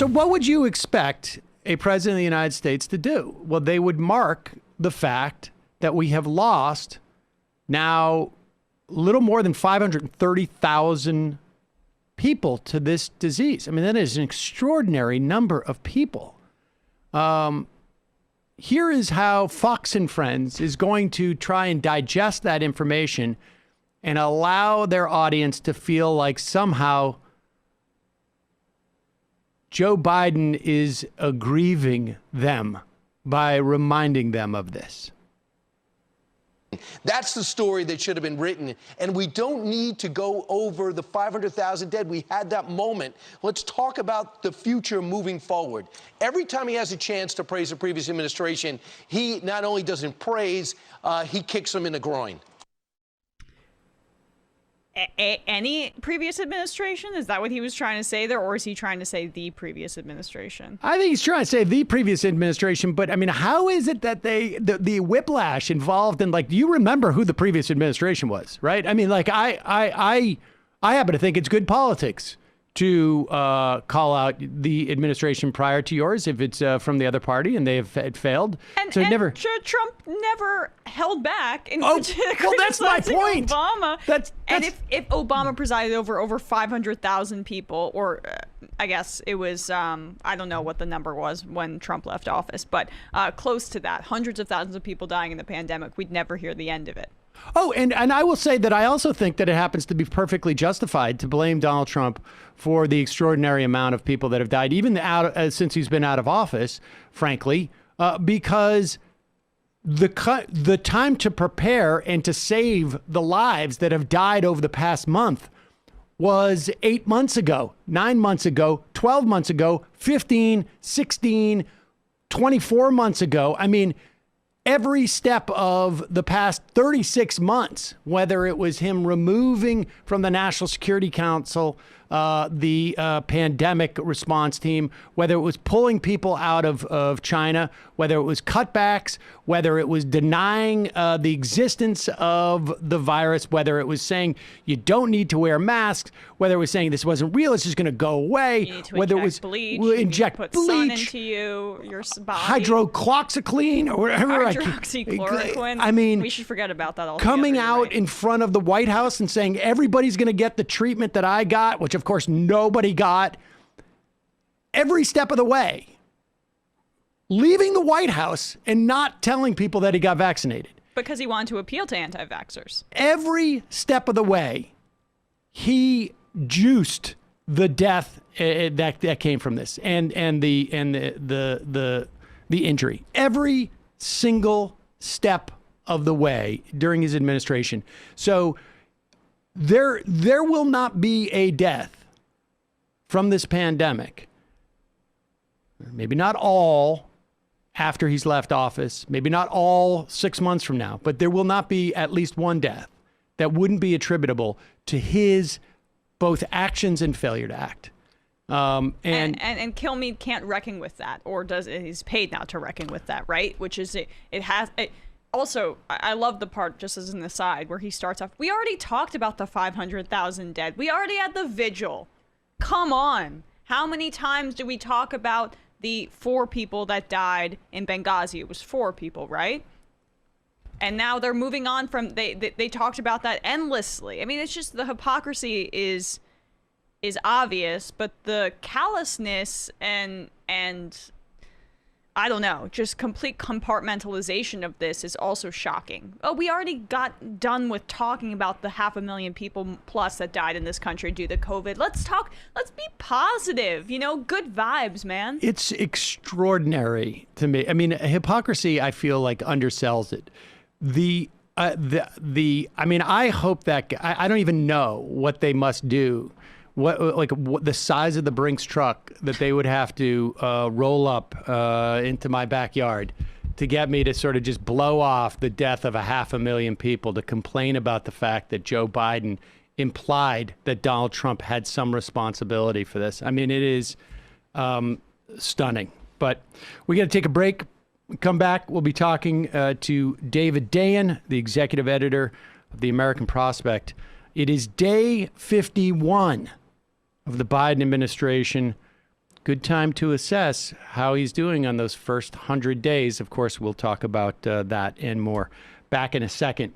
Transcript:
So what would you expect a president of the United States to do? Well, they would mark the fact that we have lost now a little more than 530,000 people to this disease. I mean, that is an extraordinary number of people. Here is how Fox and Friends is going to try and digest that information and allow their audience to feel like somehow Joe Biden is aggrieving them by reminding them of this. That's the story that should have been written. And we don't need to go over the 500,000 dead. We had that moment. Let's talk about the future moving forward. Every time he has a chance to praise the previous administration, he not only doesn't praise, he kicks them in the groin. Any previous administration? Is that what he was trying to say there? Or is he trying to say the previous administration? I think he's trying to say the previous administration. But I mean, how is it that the whiplash involved in, like, do you remember who the previous administration was? Right. I mean, like, I happen to think it's good politics to call out the administration prior to yours if it's from the other party and they've failed. And Trump never held back. Well, that's my point. Obama. And if Obama presided over 500,000 people, or I guess it was, I don't know what the number was when Trump left office, but close to that, hundreds of thousands of people dying in the pandemic, we'd never hear the end of it. Oh, and I will say that I also think that it happens to be perfectly justified to blame Donald Trump for the extraordinary amount of people that have died, even since he's been out of office, frankly, because the time to prepare and to save the lives that have died over the past month was 8 months ago, 9 months ago, 12 months ago, 15, 16, 24 months ago. I mean, every step of the past 36 months, whether it was him removing from the National Security Council the pandemic response team, whether it was pulling people out of China, whether it was cutbacks, whether it was denying the existence of the virus, whether it was saying you don't need to wear masks, whether it was saying this wasn't real, it's just going to go away, you need to whether it was bleach, inject put bleach, sun into your body, hydroxychloroquine or whatever. Hydroxychloroquine. I mean, we should forget about that altogether. Coming out in front of the White House and saying everybody's going to get the treatment that I got, which of course nobody got, every step of the way. Leaving the White House and not telling people that he got vaccinated. Because he wanted to appeal to anti-vaxxers. Every step of the way, he juiced the death that came from this and the injury. Every single step of the way during his administration. So there will not be a death from this pandemic. Maybe not all after he's left office, maybe not all 6 months from now, but there will not be at least one death that wouldn't be attributable to his both actions and failure to act. And Kilmeade can't reckon with that, or he's paid now to reckon with that, right? Which is also, I love the part, just as an aside, where he starts off, we already talked about the 500,000 dead. We already had the vigil. Come on. How many times do we talk about the 4 people that died in Benghazi? It was 4 people, right? And now they're moving on from, they talked about that endlessly. I mean, it's just the hypocrisy is obvious, but the callousness and I don't know, just complete compartmentalization of this is also shocking. Oh, we already got done with talking about the 500,000 people plus that died in this country due to COVID. Let's be positive, good vibes, man. It's extraordinary to me. I mean, hypocrisy, I feel like, undersells it. I mean, I hope that, I don't even know what they must do. What the size of the Brinks truck that they would have to roll up into my backyard to get me to sort of just blow off the death of 500,000 people, to complain about the fact that Joe Biden implied that Donald Trump had some responsibility for this. I mean, it is stunning. But we got to take a break. Come back. We'll be talking to David Dayen, the executive editor of the American Prospect. It is day 51 of the Biden administration good time to assess how he's doing on those first 100 days. Of course, we'll talk about that and more. Back in a second.